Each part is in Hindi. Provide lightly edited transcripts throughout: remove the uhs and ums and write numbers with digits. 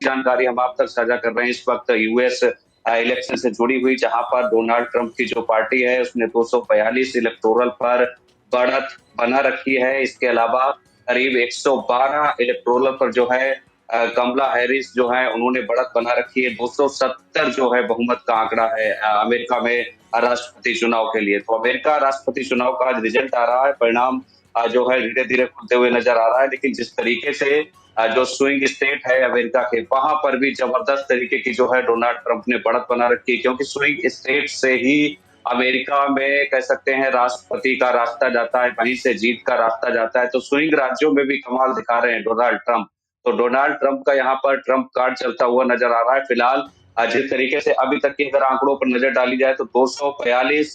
जानकारी हम आप तक साझा कर रहे हैं इस वक्त यूएस इलेक्शन से जुड़ी हुई, जहां पर डोनाल्ड ट्रंप की जो पार्टी है उसने 242 इलेक्टोरल पर बढ़त बना रखी है। इसके अलावा करीब 112 इलेक्टोरल पर जो है कमला हैरिस जो है उन्होंने बढ़त बना रखी है। 270 जो है बहुमत का आंकड़ा है अमेरिका में राष्ट्रपति चुनाव के लिए। तो अमेरिका राष्ट्रपति चुनाव का आज रिजल्ट आ रहा है, परिणाम जो है धीरे धीरे खुलते हुए नजर आ रहा है। लेकिन जिस तरीके से जो स्विंग स्टेट है अमेरिका के, वहां पर भी जबरदस्त तरीके की जो है डोनाल्ड ट्रंप ने बढ़त बना रखी है, क्योंकि स्विंग स्टेट से ही अमेरिका में कह सकते हैं राष्ट्रपति का रास्ता जाता है, वहीं से जीत का रास्ता जाता है। तो स्विंग राज्यों में भी कमाल दिखा रहे हैं डोनाल्ड ट्रंप। तो डोनाल्ड ट्रंप का यहाँ पर ट्रंप कार्ड चलता हुआ नजर आ रहा है फिलहाल। जिस तरीके से अभी तक की अगर आंकड़ों पर नजर डाली जाए तो 242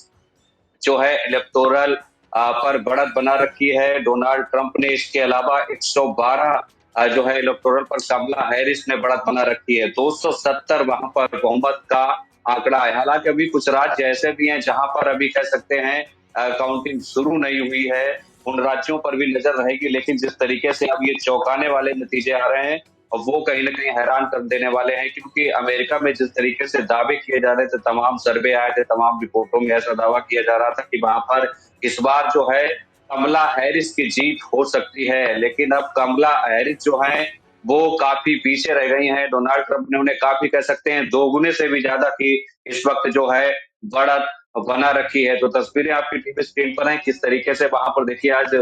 जो है इलेक्टोरल पर बढ़त बना रखी है डोनाल्ड ट्रंप ने। इसके अलावा 112 जो है इलेक्टोरल पर कमला हैरिस ने बढ़त बना रखी है। 270 वहां पर बहुमत का आंकड़ा है। हालांकि अभी कुछ राज्य ऐसे भी हैं जहां पर अभी कह सकते हैं काउंटिंग शुरू नहीं हुई है, उन राज्यों पर भी नजर रहेगी। लेकिन जिस तरीके से अब ये चौंकाने वाले नतीजे आ रहे हैं और वो कहीं ना कहीं हैरान कर देने वाले हैं, क्योंकि अमेरिका में जिस तरीके से दावे किए जा रहे थे, तमाम सर्वे आए थे, तमाम रिपोर्टों में ऐसा दावा किया जा रहा था कि वहां पर इस बार जो है कमला हैरिस की जीत हो सकती है। लेकिन अब कमला हैरिस जो है वो काफी पीछे रह गई हैं। डोनाल्ड ट्रंप ने उन्हें काफी कह सकते हैं दोगुने से भी ज्यादा की इस वक्त जो है बढ़त बना रखी है। तो तस्वीरें आपकी टीवी स्क्रीन पर हैं, किस तरीके से वहां पर देखिए आज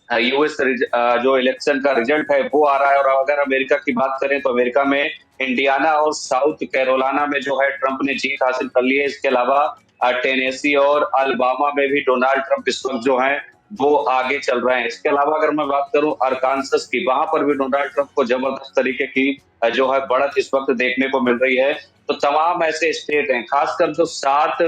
यूएस जो इलेक्शन का रिजल्ट है वो आ रहा है। और अगर अमेरिका की बात करें तो अमेरिका में इंडियाना और साउथ कैरोलिना में जो है ट्रंप ने जीत हासिल कर ली है। इसके अलावा टेनेसी और अल्बामा में भी डोनाल्ड ट्रंप इस वक्त जो है वो आगे चल रहे हैं। इसके अलावा अगर मैं बात करूं अरकानसस की, वहां पर भी डोनाल्ड ट्रंप को जबरदस्त तरीके की जो है बढ़त इस वक्त देखने को मिल रही है। तो तमाम ऐसे स्टेट हैं, खासकर जो 7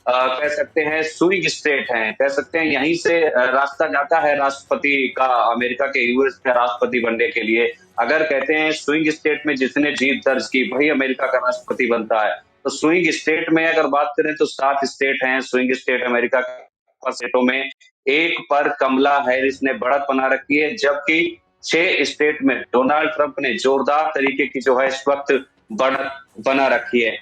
कह सकते हैं स्विंग स्टेट हैं, कह सकते हैं यहीं से रास्ता जाता है राष्ट्रपति का, अमेरिका के यूएस का राष्ट्रपति बनने के लिए। अगर कहते हैं स्विंग स्टेट में जिसने जीत दर्ज की वही अमेरिका का राष्ट्रपति बनता है। तो स्विंग स्टेट में अगर बात करें तो 7 स्टेट हैं स्विंग स्टेट अमेरिका के स्टेटों में। एक पर कमला हैरिस ने बढ़त बना रखी है, जबकि 6 स्टेट में डोनाल्ड ट्रंप ने जोरदार तरीके की जो है इस वक्त बढ़त बना रखी है।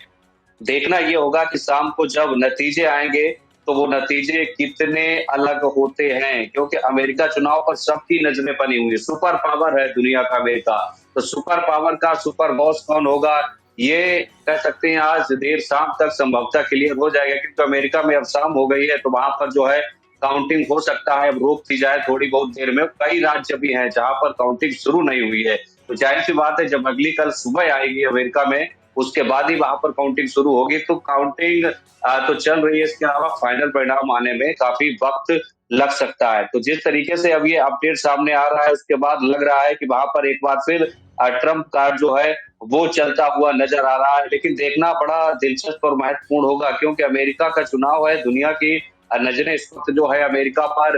देखना ये होगा कि शाम को जब नतीजे आएंगे तो वो नतीजे कितने अलग होते हैं, क्योंकि अमेरिका चुनाव पर सबकी नजरें बनी हुई है। सुपर पावर है दुनिया का अमेरिका, तो सुपर पावर का सुपर बॉस कौन होगा ये कह सकते हैं आज देर शाम तक संभवतः क्लियर हो जाएगा, क्योंकि अमेरिका में अब शाम हो गई है तो वहां पर जो है काउंटिंग हो सकता है अब रोक दी जाए थोड़ी बहुत देर में। कई राज्य भी हैं जहां पर काउंटिंग शुरू नहीं हुई है, तो जाहिर सी बात है जब अगली कल सुबह आएगी अमेरिका में उसके बाद ही वहां पर काउंटिंग शुरू होगी। तो काउंटिंग तो चल रही है, इसके अलावा फाइनल परिणाम आने में काफी वक्त लग सकता है। तो जिस तरीके से अब ये अपडेट सामने आ रहा है उसके बाद लग रहा है कि वहां पर एक बार फिर ट्रंप कार्ड जो है वो चलता हुआ नजर आ रहा है। लेकिन देखना बड़ा दिलचस्प और महत्वपूर्ण होगा, क्योंकि अमेरिका का चुनाव है, दुनिया की नजरें इस वक्त जो है अमेरिका पर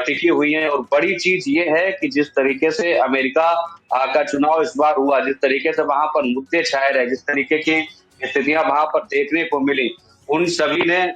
टिकी हुई हैं। और बड़ी चीज ये है कि जिस तरीके से अमेरिका का चुनाव इस बार हुआ, जिस तरीके से वहां पर मुद्दे छाए रहे, जिस तरीके की स्थितियां वहां पर देखने को मिली, उन सभी ने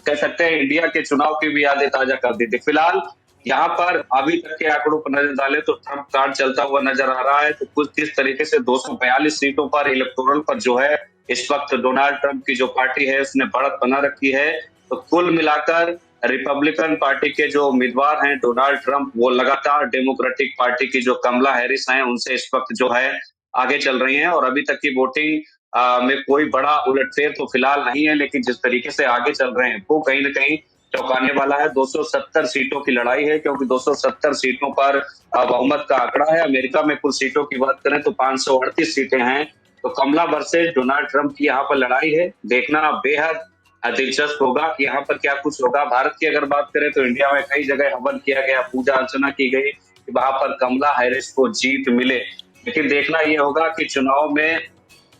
कह सकते हैं इंडिया के चुनाव की भी यादें ताजा कर दी थी। फिलहाल यहाँ पर अभी तक के आंकड़ों पर नजर डालें तो ट्रंप कार्ड चलता हुआ नजर आ रहा है। तो कुछ किस तरीके से 242 सीटों पर इलेक्टोरल पर जो है इस वक्त डोनाल्ड ट्रंप की जो पार्टी है उसने बढ़त बना रखी है। तो कुल मिलाकर रिपब्लिकन पार्टी के जो उम्मीदवार हैं डोनाल्ड ट्रंप, वो लगातार डेमोक्रेटिक पार्टी की जो कमला हैरिस हैं उनसे इस वक्त जो है आगे चल रही हैं। और अभी तक की वोटिंग में कोई बड़ा उलटफेर तो फिलहाल नहीं है, लेकिन जिस तरीके से आगे चल रहे हैं वो कहीं ना कहीं चौंकाने वाला है। 270 सीटों की लड़ाई है, क्योंकि 270 सीटों पर बहुमत का आंकड़ा है। अमेरिका में कुल सीटों की बात करें तो 538 सीटें हैं। तो कमला वर्सेस डोनाल्ड ट्रंप की यहाँ पर लड़ाई है, देखना बेहद दिलचस्प होगा कि यहाँ पर क्या कुछ होगा। भारत की अगर बात करें तो इंडिया में कई जगह हवन किया गया, पूजा अर्चना की गई कि वहां पर कमला हैरिस को जीत मिले। लेकिन देखना यह होगा कि चुनाव में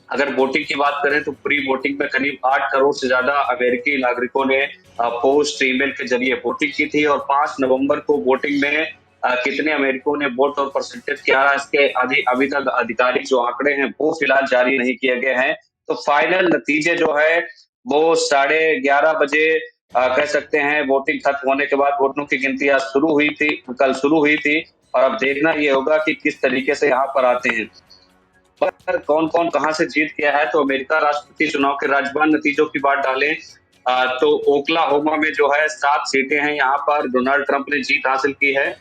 अगर वोटिंग की बात करें तो प्री वोटिंग में करीब 8 करोड़ से ज्यादा अमेरिकी नागरिकों ने पोस्ट ईमेल के जरिए वोटिंग की थी। और 5 नवंबर को वोटिंग में कितने अमेरिकों ने वोट और परसेंटेज क्या रहा, इसके अभी तक आधिकारिक जो आंकड़े हैं वो फिलहाल जारी नहीं किए गए हैं। तो फाइनल नतीजे जो है वो 11:30 बजे कह सकते हैं वोटिंग खत्म होने के बाद वोटों की गिनती आज शुरू हुई थी, कल शुरू हुई थी। और अब देखना ये होगा कि किस तरीके से यहाँ पर आते हैं। कौन कौन कहां से जीत गया है, तो अमेरिका राष्ट्रपति चुनाव के राजभवन नतीजों की बात डालें तो ओक्लाहोमा में जो है 7 सीटें हैं, यहाँ पर डोनाल्ड ट्रंप ने जीत हासिल की है।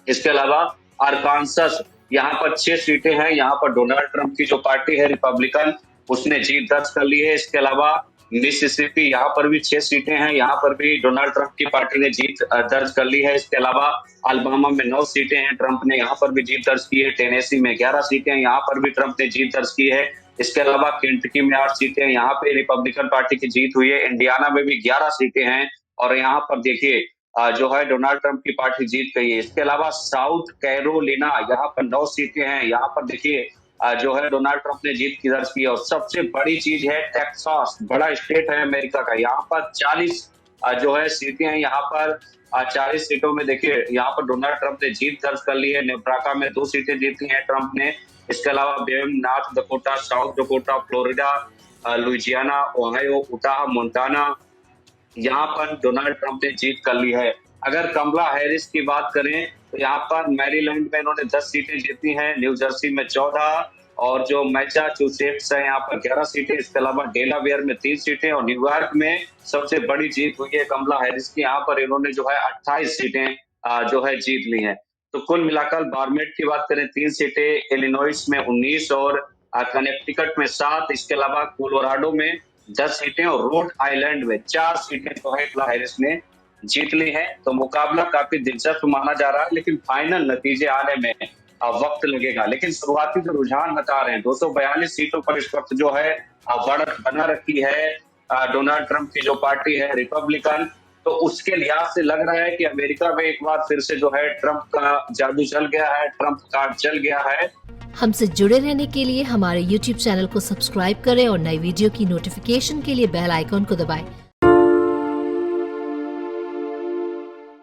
इसके अलावा अरकानसस यहाँ पर 6 सीटें हैं, यहाँ पर डोनाल्ड ट्रंप की जो पार्टी है रिपब्लिकन उसने जीत दर्ज कर ली है। इसके अलावा मिसिसिपी यहाँ पर भी 6 सीटें हैं, यहाँ पर भी डोनाल्ड ट्रंप की पार्टी ने जीत दर्ज कर ली है। इसके अलावा अल्बामा में 9 सीटें हैं, ट्रंप ने यहाँ पर भी जीत दर्ज की है। टेनेसी में 11 सीटें हैं, यहाँ पर भी ट्रंप ने जीत दर्ज की है। इसके अलावा केंटकी में 8 सीटें हैं, यहाँ पे रिपब्लिकन पार्टी की जीत हुई है। इंडियाना में भी 11 सीटें हैं और यहाँ पर देखिए जो है डोनाल्ड ट्रंप की पार्टी जीत गई है। इसके अलावा साउथ कैरोलिना यहाँ पर 9 सीटें हैं, यहाँ पर देखिए जो है डोनाल्ड ट्रंप ने जीत की दर्ज की है। और सबसे बड़ी चीज है टेक्सास, बड़ा स्टेट है अमेरिका का, यहाँ पर 40 जो है सीटें हैं, यहाँ पर 40 सीटों में देखिए यहाँ पर डोनाल्ड ट्रंप ने जीत दर्ज कर ली है। नेब्राका में 2 सीटें जीती हैं ट्रंप ने। इसके अलावा बेम, north Dakota, south Dakota, Florida, Louisiana, Ohio, Utah, Montana, यहाँ पर डोनाल्ड ट्रंप ने जीत कर ली है। अगर कमला हैरिस की बात करें तो यहाँ पर मैरीलैंड में इन्होंने 10 सीटें जीती हैं, न्यू जर्सी में 14 और जो मैसाचुसेट्स है यहाँ पर 11 सीटें। इसके अलावा डेलावेयर में 3 सीटें और न्यूयॉर्क में सबसे बड़ी जीत हुई है कमला हैरिस की, यहाँ पर इन्होंने जो है 28 सीटें जो है जीत ली हैं। तो कुल मिलाकर बारमेट की बात करें 3 सीटें, इलिनॉइस में 19 और कनेक्टिकट में 7, इसके अलावा कोलोराडो में 10 सीटें और रोड आइलैंड में 4 सीटें जो है कमला हैरिस ने जीत ली है। तो मुकाबला काफी दिलचस्प माना जा रहा है, लेकिन फाइनल नतीजे आने में वक्त लगेगा। लेकिन शुरुआती जो रुझान बता रहे हैं 242 सीटों पर इस वक्त जो है बढ़त बना रखी है डोनाल्ड ट्रंप की जो पार्टी है रिपब्लिकन। तो उसके लिहाज से लग रहा है कि अमेरिका में एक बार फिर से जो है ट्रंप का जादू चल गया है, ट्रंप कार्ड चल गया है। हमसे जुड़े रहने के लिए हमारे YouTube चैनल को सब्सक्राइब करें और नई वीडियो की नोटिफिकेशन के लिए बेल आइकॉन को दबाएं।